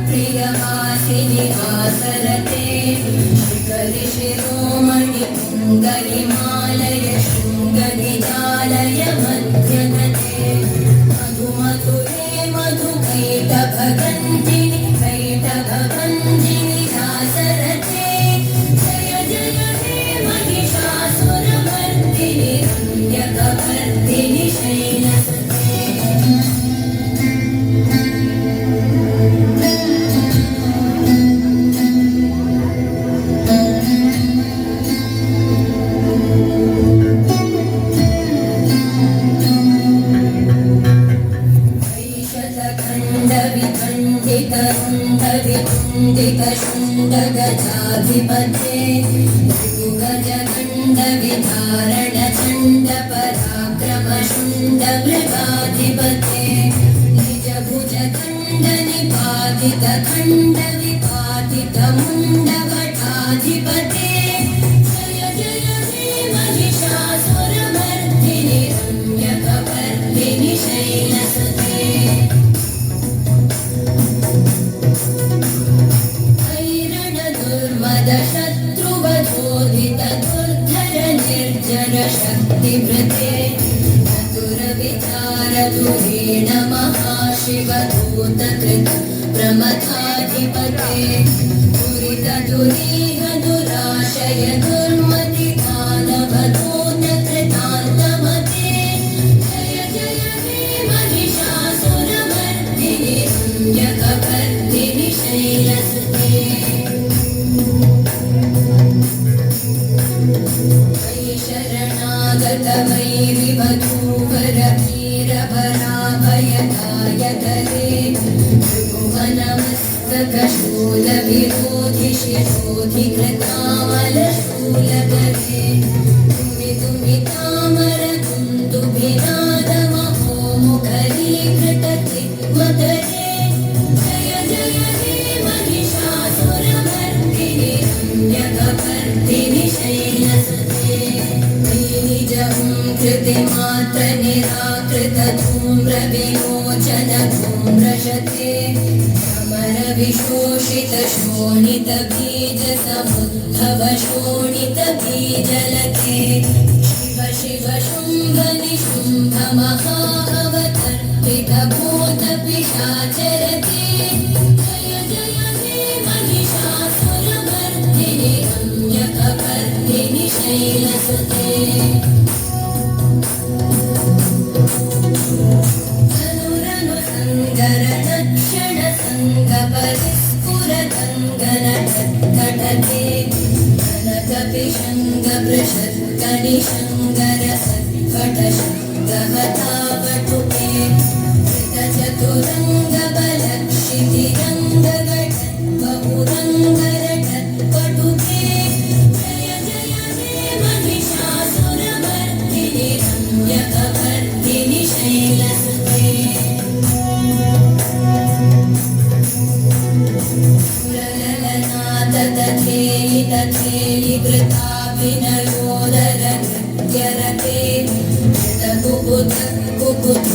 प्रियवासिनि आसरते शिखरि शिरोमणि पुङ्गहिमालय शृङ्गनिजालय मध्यगते मधुमधुरे मधुकैटभगञ्जिनि कैटभभञ्जिनि आसरते जय जय हे महिषासुरमर्दिनि रम्यकवर्दिनि शैलसुते शुण्डगजाधिपते गजगण्डविधारण चण्ड पराक्रम शुण्डमृगाधिपते निजभुजगण्ड निपातित खण्ड विपातित मुण्डभटाधिपते जय जय हे महिषासुरमर्दिनि रम्यकवर्दिनि शैलसुते शत्रुवधोदित दुर्धर निर्जर शक्तिभृते चतुर विचार धुरेण महाशिवदूतकृत प्रमथाधिपते दुरित दुरीह दुराशय दुर्मति दानवदूत कृतान्तमते जय जय हे महिषासुरमर्दिनि रम्यकवर्दिनि शैलसुते शरणागत वैरिवधूवर वीरवराभयदायकरे त्रिभुवनमस्तकशूलविरोधि शिरोधि कृतामलशूलकरे तुमितुमितामर कुन्दुभिनादमहोमुखरीकृतत्रिमतरे जय जय हे महिषासुरमर्दिनि रम्यकवर्दिनि शैलसुते कृतिमात्र निराकृत धूम्र विलोचन धूम्रशते समर विशोषित शोणित बीज समुद्भव शोणित बीजलते शिव शिव शुम्भ निशुम्भ महाअवतर्पित भूत पिशाचरते जय जय हे महिषासुरमर्दिनि रम्यकवर्दिनि शैलसुते क्षण संग परिस्फुरतङ्गनटते कनकपिशङ्ग वृषत्कनिशङ्गर सत्कटशङ्गवतावटुके कृतचतुरङ्ग बलक्षितिरङ्गघट बहुरङ्गरटत्पटुके जय जय हे महिषासुरमर्दिनि रम्यकवर्दिनि शैलसुते तथेयि तथेयि वृताभिनयोदर नृत्यरते कुकुत कुकुत